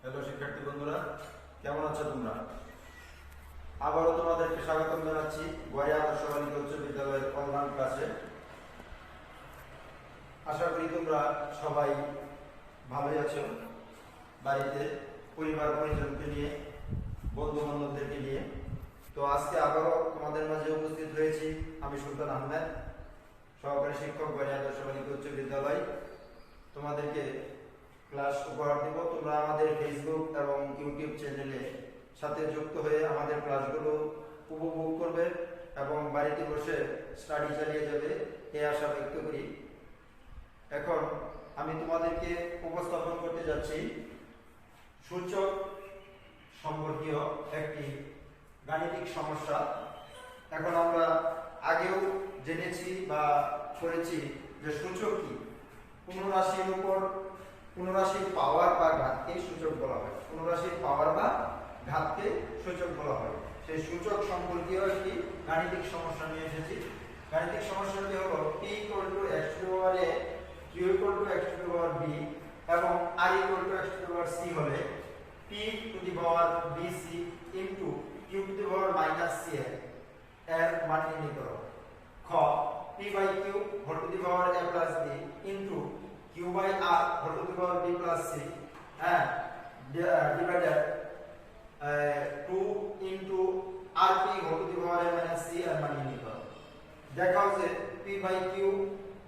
Hello শিক্ষার্থী বন্ধুরা, কেমন আছো তোমরা? আবারও তোমাদেরকে স্বাগতম জানাচ্ছি গড়িয়া আদর্শ বালিকা উচ্চ বিদ্যালয়ের অনলাইন ক্লাসে। আশা করি তোমরা সবাই ভালোই আছো, বাড়িতে পরিবার পরিজনকে নিয়ে, বন্ধু বান্ধবদেরকে নিয়ে। তো আজকে আবারও তোমাদের মাঝে উপস্থিত হয়েছি আমি সুলতান আহমেদ, সহকারী শিক্ষক গড়িয়া আদর্শ বালিকা উচ্চ বিদ্যালয়। তোমাদেরকে ক্লাস উপহার দেব। তোমরা আমাদের ফেসবুক এবং ইউটিউব চ্যানেলে সাথে যুক্ত হয়ে আমাদের ক্লাসগুলো উপভোগ করবে এবং বাড়িতে বসে স্টাডি চালিয়ে যাবে, এই আশা ব্যক্ত করি। এখন আমি তোমাদেরকে উপস্থাপন করতে যাচ্ছি সূচক সম্পর্কীয় একটি গাণিতিক সমস্যা। এখন আমরা আগেও জেনেছি বা করেছি যে সূচক কি। কোনো রাশির উপর কোনো রাশির পাওয়ার বা ঘাতকে সূচক বলা হয়। কোনো রাশির পাওয়ার বা ঘাতকে সূচক বলা হয়। সেই সূচক সম্পর্কীয় একটি গাণিতিক সমস্যা নিয়ে এসেছি। গাণিতিক সমস্যাটি হলো p = x to the power a, q = x to the power b এবং r = x to the power c হলে p to the power bc into q to the power - c এর মান নির্ণয় করো। খ p/q whole to the power a plus b into q/r whole to the power b plus c and divided 2 into rp whole to the power a minus c এর মান নির্ণয় করো। দেখা হচ্ছে p/q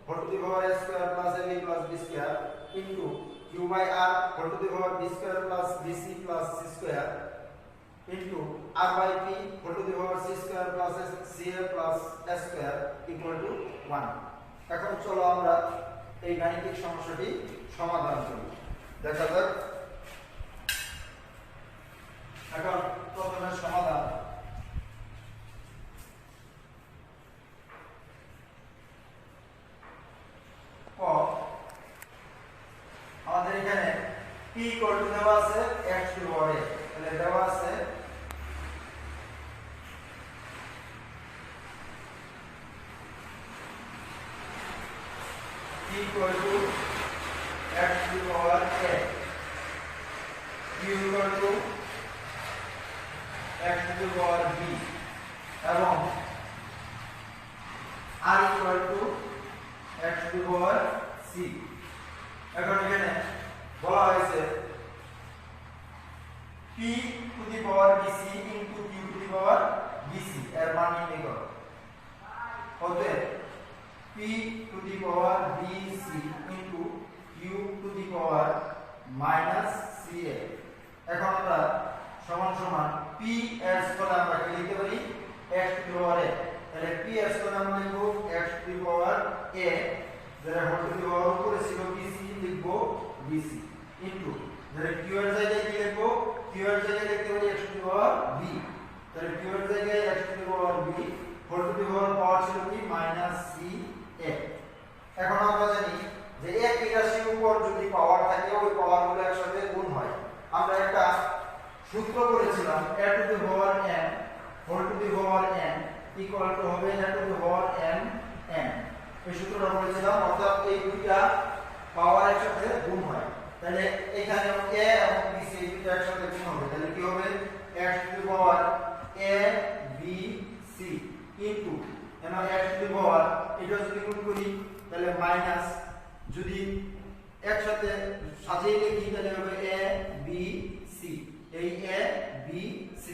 whole to the power a square plus ab plus b square into q/r whole to the power b square plus bc plus c square into r/p whole to the power c square plus ca plus s square equal to 1। এখন চলো আমরা এই গাণিতিক সমস্যাটি সমাধান করি। দেখা যাক। এখন প্রথমে সমাধান। ক আমাদের এখানে p দেওয়া আছে x to the power a, তাহলে দেওয়া আছে p equal to x to the power a, q equal to x to the power b এবং r equal to x to the power c। এখন এখানে বলা হয়েছে p to the power bc into q to the power bc এর মান নির্ণয় করো। অতএব p to the power bc into q to the power minus ca। এখন আমরা সমান সমান p এর স্কয়ার আমরা লিখতে পারি x to the power a, তাহলে p এর স্কয়ার আমরা লিখব x to the power a, যারা whole to the power উপরে ছিল bc লিখব bc into যারা q এর জায়গায় কি লিখব, q এর জায়গায় লিখতে পারি x to the power b, তাহলে q এর জায়গায় x to the power b whole to the power পাওয়ার ছিল কি minus c a। এখন আমরা জানি যে একই রাশির উপর যদি পাওয়ার থাকে ওই পাওয়ারগুলো একসাথে গুণ হয়। আমরা একটা সূত্র করেছিলাম a to the power n whole to the power n equal to হবে a to the power n n। এই সূত্রটা করেছিলাম, অর্থাৎ এই দুইটা পাওয়ার একসাথে গুণ হয়। তাহলে এখানে a এবং b c এই দুইটা একসাথে গুণ হবে, তাহলে কি হবে x to the power a b c into এখানে x to the power এটা যদি গুণ করি তাহলে মাইনাস, যদি একসাথে সাজিয়ে লিখি তাহলে হবে a b c, এই a b c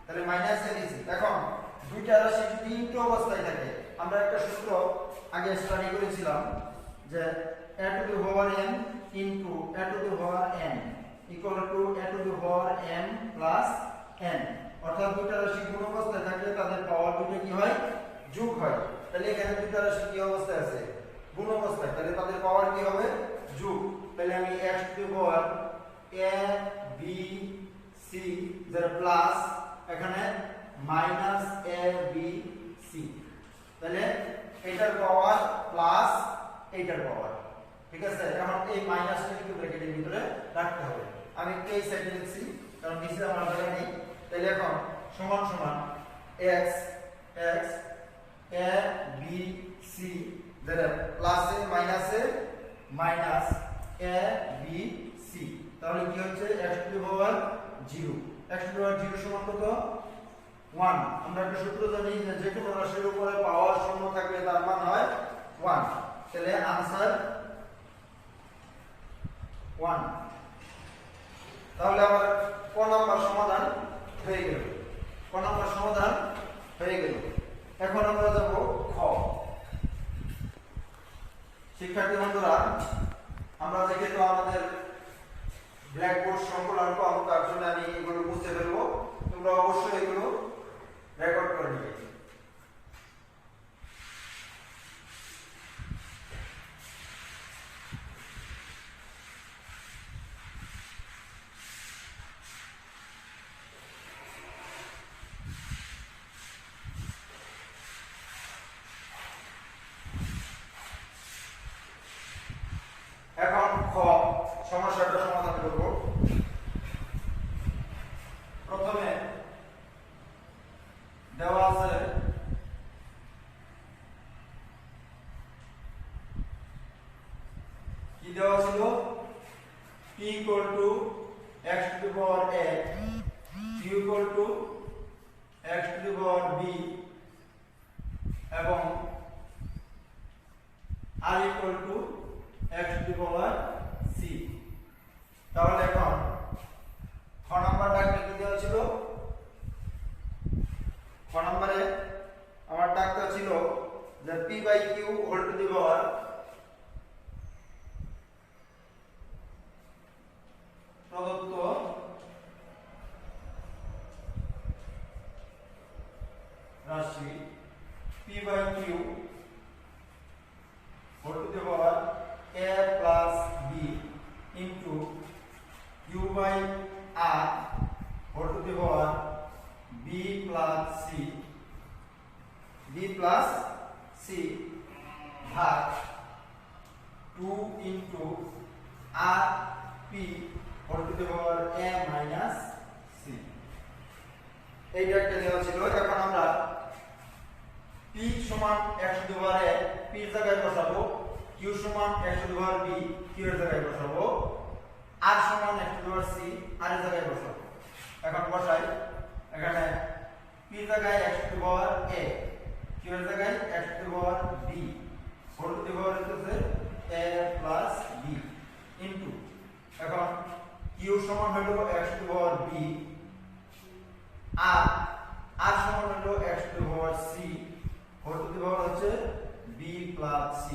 তাহলে মাইনাস a b c। এখন দুইটা রাশি যদি ইনটু অবস্থায় থাকে আমরা একটা সূত্র আগে স্টাডি করেছিলাম যে a to the power n into a to the power n equal to a to the power n plus n, অর্থাৎ দুইটা রাশি গুণ অবস্থায় থাকলে তাদের পাওয়ার দুটো কি হয়, যোগ হয়। তাহলে এখানে দুইটা রাশি কি অবস্থায় আছে, গুণ অবস্থায়, তাহলে তাদের পাওয়ার কি হবে, যোগ। তাহলে আমি x to the power a b c যার প্লাস এখানে মাইনাস a b c, তাহলে এটার পাওয়ার প্লাস এইটার পাওয়ার, ঠিক আছে। এখন এই মাইনাসটা কিন্তু ব্র্যাকেটের ভিতরে রাখতে হবে। আমি এই সাইডে লিখছি কারণ নিচে আমার জায়গা নেই। তাহলে এখন সমান সমান x x a b c যারা প্লাসে মাইনাসে মাইনাস a b c, তাহলে তাহলে কি হচ্ছে x to the power 0, x to the power 0 সমান কত 1। আমরা একটা সূত্র জানি যে কোনো রাশির উপরে পাওয়ার শূন্য থাকলে তার মান হয় 1, তাহলে आंसर 1। তাহলে আমার ক নাম্বার সমাধান হয়ে গেল, ক নাম্বার সমাধান হয়ে গেল। এখন আমরা যাব খ। শিক্ষার্থী বন্ধুরা, আমরা যেহেতু আমাদের ব্ল্যাকবোর্ড সংকলন কম, তার জন্য আমি এগুলো বুঝতে ফেলবো, তোমরা অবশ্যই এগুলো রেকর্ড করে নিবে। এখন খ সমস্যাটা সমাধান করব। প্রথমে দেওয়া আছে কি দেওয়া ছিল p equal to x to the power a, q equal to x to the power b এবং r equal to x to the power c। তাহলে এখন খ নাম্বারটা কি দেওয়া ছিল, খ নম্বরে আমার ডাকটা ছিল যে p by q whole to the power প্রদত্ত রাশি p by q whole to the power a plus b into q by r whole to the power b plus c, b plus c ভাগ 2 into r p whole to the power a minus c। এইটা একটা দেওয়া ছিল। এখন আমরা p সমান x to the power a p এর জায়গায় বসাবো, q সমান x to the power b q এর জায়গায় বসাবো, r সমান x to the power c r এর জায়গায় বসাবো। এখন বসাই, এখানে p এর জায়গায় x to the power a, q এর জায়গায় x to the power b whole to the power হচ্ছে a plus b into এখন q সমান হলো x to the power b, r সমান হলো x to the power c whole to the power হচ্ছে b plus c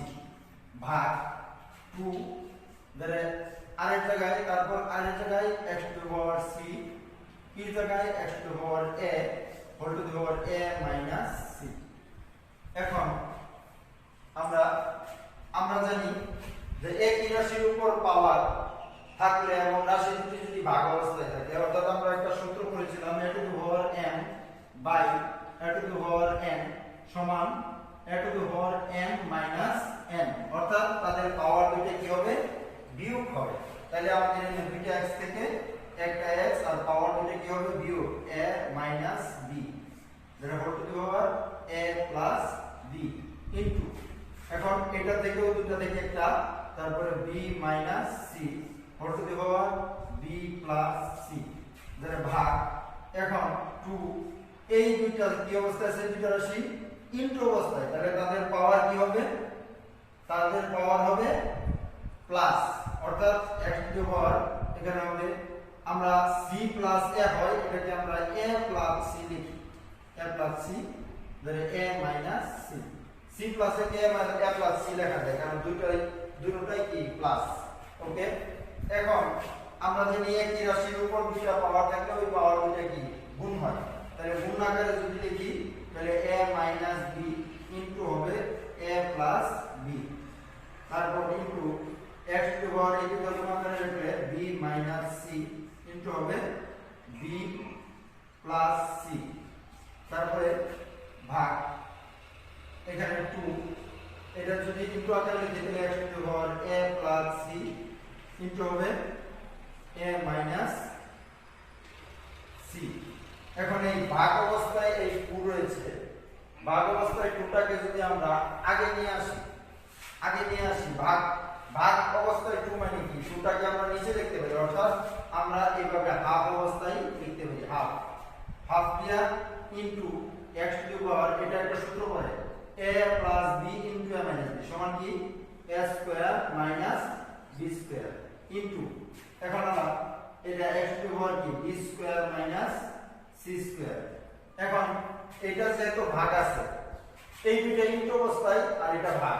ভাগ 2 ধরে r এর জায়গায়, তারপর r এর জায়গায় x to the power c, p এর জায়গায় x to the power a whole to the power a minus c। এখন আমরা জানি যে একই রাশির উপর পাওয়ার থাকলে এবং রাশি দুটি যদি ভাগ অবস্থায় থাকে, অর্থাৎ আমরা একটা সূত্র করেছিলাম a to the power m by a to the power n সমান a to the power m minus n, অর্থাৎ তাদের পাওয়ার দুটো কি হবে বিয়োগ হবে। তাহলে আমাদের এই দুইটা x থেকে একটা x আর পাওয়ার দুটো কি হবে বিয়োগ a minus b, যেটা whole to the power a plus b into এখন এটা থেকেও দুটো থেকে একটা, তারপরে b minus c whole to the power b plus c যেটা ভাগ এখন 2 এই দুইটা কি অবস্থায় আছে, দুইটা রাশি ইনটু অবস্থায়, তাহলে তাদের পাওয়ার কি হবে, তাদের পাওয়ার হবে প্লাস, অর্থাৎ x টু দি পাওয়ার এখানে হবে আমরা c প্লাস a হয় এটাকে আমরা a প্লাস c লিখি, a প্লাস c ধরে a minus c, c plus a minus a plus c লেখা যায় কারণ দুটোটাই কি প্লাস। ওকে, এখন আমরা জানি একই রাশির উপর দুইটা পাওয়ার থাকলে ওই পাওয়ার দুইটা কি গুণ হয়, তাহলে গুণ আকারে যদি লিখি তাহলে a মাইনাস b ইনটু হবে a প্লাস b, তারপর into x to the power এই দুটো গুণ আকারে লিখলে b মাইনাস c ইনটু হবে b প্লাস c, তারপরে ভাগ এখানে 2 এটা যদি ইনটু আকারে লিখি তাহলে x to the power a plus c into হবে a মাইনাস c। এখন এই ভাগ অবস্থায় এই 2 রয়েছে, ভাগ অবস্থায় 2টাকে যদি আমরা আগে নিয়ে আসি ভাগ অবস্থায় 2 মানে কি 2টাকে আমরা নিচে লিখতে পারি অর্থাৎ আমরা এইভাবে হাফ অবস্থায় লিখতে পারি হাফ হাফ দিয়া ইনটু x টু দি পাওয়ার এটা একটা সূত্র পড়ে a plus b into a minus b সমান কি a square minus b square into এখন আমরা এটা x টু দি পাওয়ার কি b square minus c square এখন এটা যেহেতু ভাগ আছে এই দুইটা ইনটু অবস্থায় আর এটা ভাগ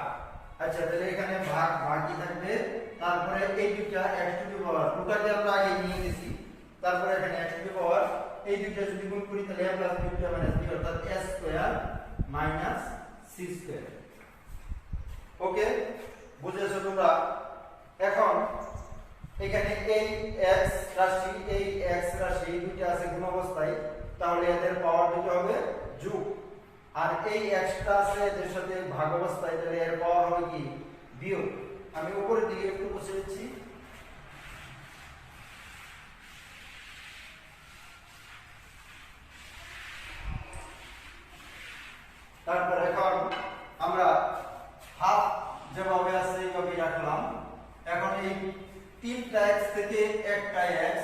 আচ্ছা তাহলে এখানে ভাগ ভাগই থাকবে তারপরে এই দুইটা x টু দি পাওয়ার দুটাকে আমরা আগে নিয়ে নিয়েছি তারপরে এখানে x টু দি পাওয়ার এই দুইটা যদি গুণ করি তাহলে a plus b minus b অর্থাৎ a square minus c square ওকে বুঝেছো তোমরা এখন এখানে এই x রাশি এই x রাশি দুইটা আছে গুণ অবস্থায় তাহলে এদের পাওয়ার দুটো হবে যোগ আর এই x টা আছে এদের সাথে ভাগ অবস্থায় তাহলে এর পাওয়ার হবে কি বিয়োগ আমি উপরের দিকে একটু বসে দিচ্ছি তারপর এখন আমরা হাফ যেভাবে আছে এইভাবে রাখলাম এখন এই তিনটা x থেকে একটা x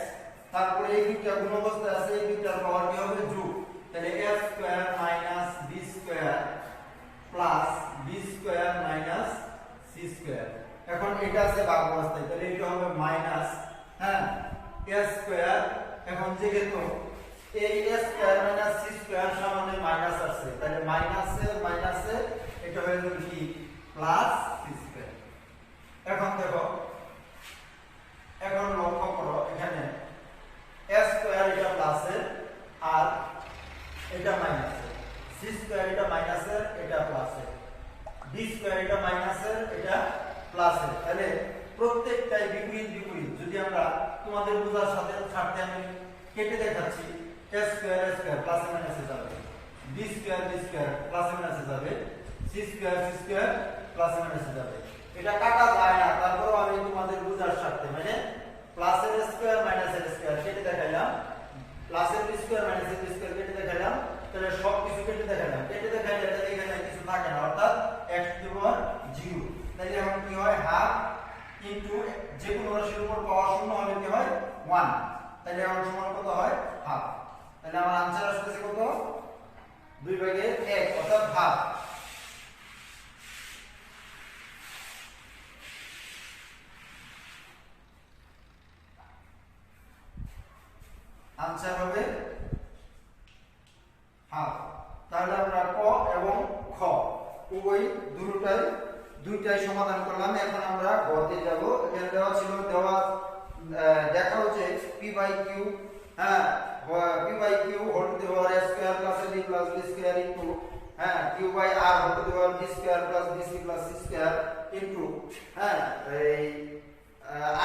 তারপরে এই দুইটা গুণ অবস্থায় আছে এই দুইটার পাওয়ার কি হবে যোগ তাহলে a square minus b square plus b square minus c square এখন এটা আছে ভাগ অবস্থায় তাহলে এটা হবে মাইনাস হ্যাঁ a স্কয়ার এখন যেহেতু এই a square minus c square সমানে মাইনাস আছে তাহলে মাইনাসে এটা হয়ে যাবে কি প্লাস c স্কয়ার এখন দেখো এখন লক্ষ্য করো এখানে a স্কয়ার এটা প্লাসে আর এটা মাইনাসে c স্কয়ার এটা মাইনাসে এটা প্লাসে b স্কয়ার এটা মাইনাসে এটা প্লাসে তাহলে প্রত্যেকটাই বিপরীত বিপরীত যদি আমরা তোমাদের বোঝার সাথে সাথে আমি কেটে দেখাচ্ছি a স্কয়ার প্লাসে মাইনাসে যাবে b স্কয়ার প্লাসে মাইনাসে যাবে c স্কয়ার প্লাসে মাইনাসে যাবে এটা কাটা যায় না তারপরেও আমি তোমাদের বোঝার সাথে মানে প্লাসের স্কয়ার মাইনাসের স্কয়ার কেটে দেখাইলাম প্লাসের স্কয়ার মাইনাসের স্কয়ার কেটে দেখাইলাম তাহলে সব কিছু কেটে দেখাইলাম কেটে দেখাইলে এটা এখানে কিছু থাকে না অর্থাৎ x টু দি পাওয়ার 0 তাহলে এখন কি হয় হাফ ইনটু যে কোনো রাশির উপর পাওয়ার শূন্য হলে কি হয় 1 তাহলে এখন সমান কত হয় হাফ তাহলে আমার आंसर আসছে কত 2/1 অর্থাৎ হাফ आंसर হবে হাফ তাহলে আমরা ক এবং খ উভয় দুইটাই সমাধান করলাম এখন আমরা গতে যাব এখানে দেওয়া ছিল দেখা হচ্ছে p/q হ্যাঁ p/q whole to the power a square plus b plus b square into হ্যাঁ q/r whole to the power b square plus bc plus c square into হ্যাঁ এই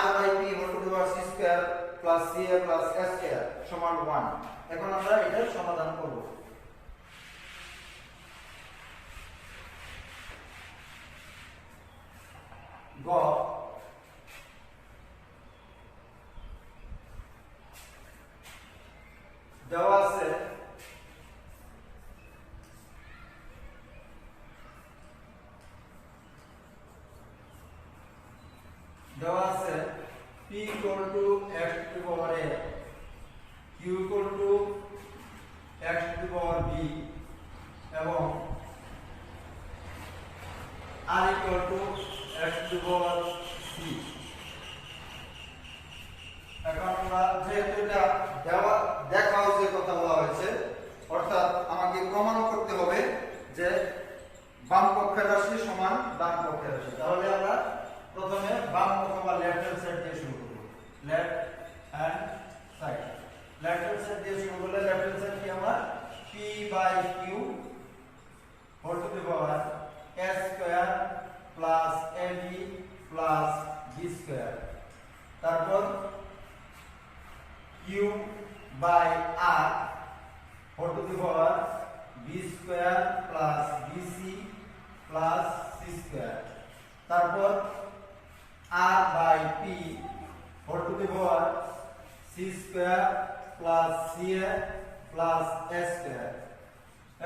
r/p whole to the power c square plus ca plus s square সমান 1 এখন আমরা এটার সমাধান করব গ দেওয়া আছে p equal to x to the power a q equal to x to the power b এবং r equal to x to the power c এখন আমরা যেহেতু এটা দেখাও যে কথা বলা হয়েছে অর্থাৎ আমাকে প্রমাণ করতে হবে যে বাম পক্ষের রাশি সমান ডান পক্ষের রাশি তাহলে আমরা প্রথমে বাম পক্ষ বা লেফট হ্যান্ড সাইড দিয়ে শুরু করব লেফট হ্যান্ড সাইড দিয়ে শুরু করলে লেফট হ্যান্ড সাইড কি আমরা p/q whole to the power a square plus ab plus b square তারপর q/r whole to the power b square plus bc plus c square তারপর r/p whole to the power c square plus ca plus s square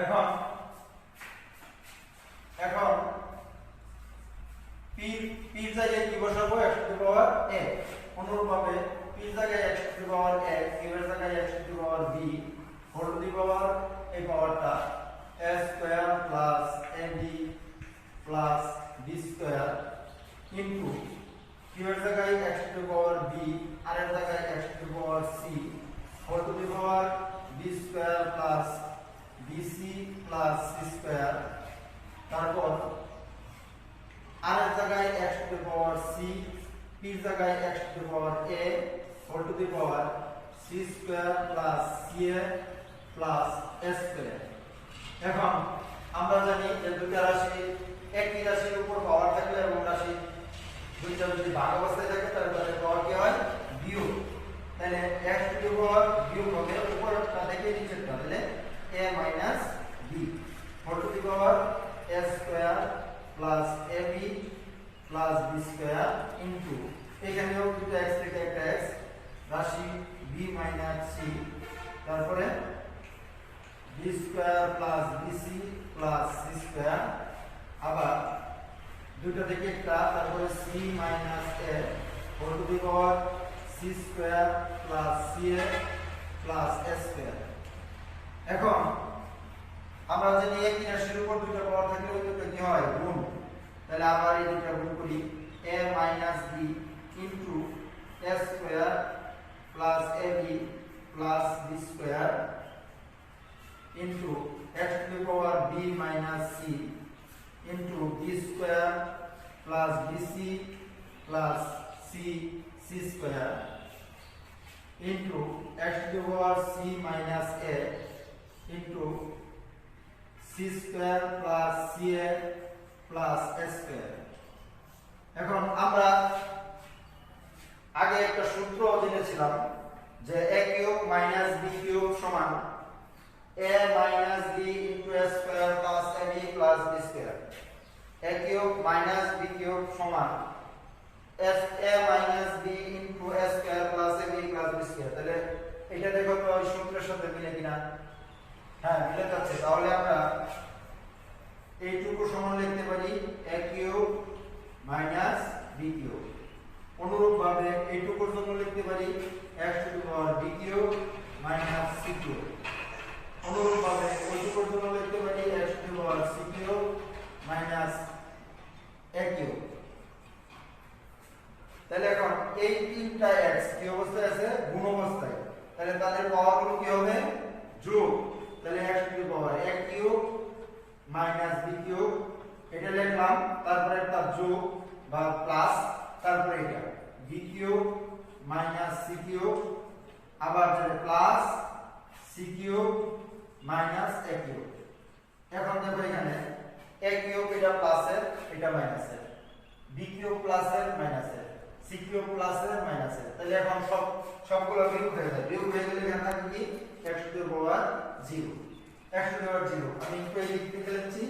এখন p এর জায়গায় কি বসাবো x to the power a, অনুরূপভাবে p এর জায়গায় x to the power a, q এর জায়গায় x to the power b whole to the power এই পাওয়ারটা a square plus ab plus b square into q এর জায়গায় x to the power b আর এর জায়গায় x to the power c whole to the power b square plus bc plus c square, তারপর আর এর জায়গায় x to the power c, p এর জায়গায় x to the power a whole to the power c square plus ca plus s square. এখন আমরা জানি যে দুটো রাশি একই রাশির উপর পাওয়ার থাকলে এবং রাশি দুইটা যদি ভাগ অবস্থায় থাকে তাহলে তাদের পাওয়ার কি হয় বিয়োগ, তাহলে x টু দি পাওয়ার বিয়োগ হবে উপরটা থেকে নিচেরটা, তাহলে a minus b whole to the power a square plus ab plus b square into এখানেও দুটো x থেকে একটা x রাশি b মাইনাস c, তারপরে b square plus bc plus c square, আবার দুটো থেকে একটা, তারপরে c minus a whole to the power c square plus ca plus s square. এখন আমরা জানি একই রাশির উপর দুটো পাওয়ার থাকলে ওই দুটো কি হয় গুণ, তাহলে আবার এই দুটো গুণ করি a minus b into a square plus ab plus b square into x to the power b minus c into b square plus bc plus c c square into x to the power c minus a into c square plus ca plus s square. এখন আমরা আগে একটা সূত্র জেনেছিলাম যে a cube minus b cube সমান a minus b into a square plus ab plus b square. a cube minus b cube সমান a minus b into a square plus ab plus b square. তাহলে এটা দেখো তো ওই সূত্রের সাথে মিলে কিনা, হ্যাঁ মিলে যাচ্ছে। তাহলে আমরা এইটুকু সমান লিখতে পারি a cube minus b cube, অনুরূপভাবে এইটুকুর জন্য লিখতে পারি x to the power b cube minus c cube, অনুরূপভাবে ওইটুকুর জন্য লিখতে পারি x to the power c cube minus a cube. তাহলে এখন এই তিনটা x কি অবস্থায় আছে গুণ অবস্থায়, তাহলে তাদের পাওয়ারগুলো কি হবে যোগ, তাহলে x to the power a cube minus b cube এটা লিখলাম, তারপরে একটা যোগ বা প্লাস, তারপরে এটা b cube minus c cube, আবার যেটা plus c cube minus a cube. এখন দেখো এখানে a কিউব এটা প্লাসের এটা মাইনাসের, b কিউব প্লাসের মাইনাসের, c কিউব প্লাসের মাইনাসের, তাহলে এখন সবগুলো বিয়োগ হয়ে যায়। বিয়োগ হয়ে গেলে এখানে থাকে কি x to the power 0, x to the power 0 আমি একটু এই দিক থেকে লিখছি।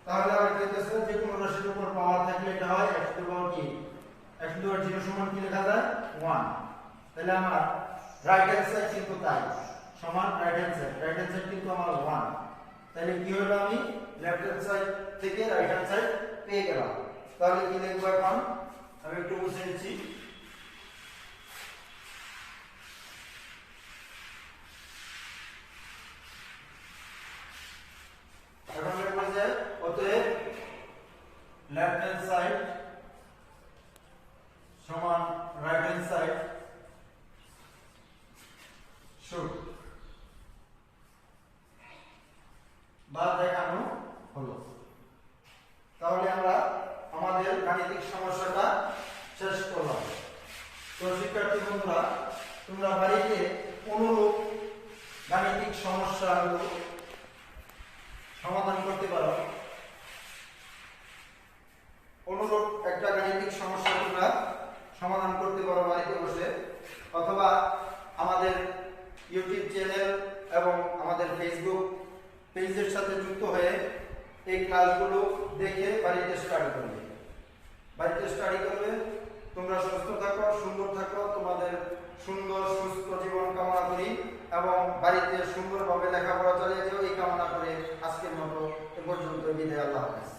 তাহলে আমরা দেখতেছি যে কোনো রাশির উপর পাওয়ার থাকলে এটা হয় x টু দি পাওয়ার কি x টু দি পাওয়ার 0 সমান কি লেখা যায় 1। তাহলে আমার রাইট হ্যান্ড সাইড কিন্তু তাই সমান রাইট হ্যান্ড সাইড কিন্তু আমার 1, তাহলে কি হলো আমি লেফট হ্যান্ড সাইড থেকে রাইট হ্যান্ড সাইড পেয়ে গেলাম। তাহলে কি লিখবো এখন আমি একটু মুছে দিচ্ছি। এখন লিখবো যে অতএব লেফট হ্যান্ড সাইড সমান রাইট হ্যান্ড সাইড শুড বা দেখানো হলো। তাহলে আমরা আমাদের গাণিতিক সমস্যাটা শেষ করলাম। তো শিক্ষার্থী বন্ধুরা তোমরা বাড়িতে অনুরূপ গাণিতিক সমস্যাগুলো সমাধান করতে পারো। অনুরূপ একটা গাণিতিক সমস্যা তোমরা সমাধান করতে পারো বাড়িতে বসে, অথবা আমাদের ইউটিউব চ্যানেল এবং আমাদের ফেসবুক পেজের সাথে যুক্ত হয়ে এই ক্লাসগুলো দেখে বাড়িতে স্টাডি করবে। তোমরা সুস্থ থাকো, সুন্দর থাকো, তোমাদের সুন্দর সুস্থ জীবন কামনা করি এবং বাড়িতে সুন্দরভাবে লেখাপড়া চালিয়ে যাও এই কামনা করে আজকের মতো এ পর্যন্ত বিদায়। আল্লাহ হাফেজ।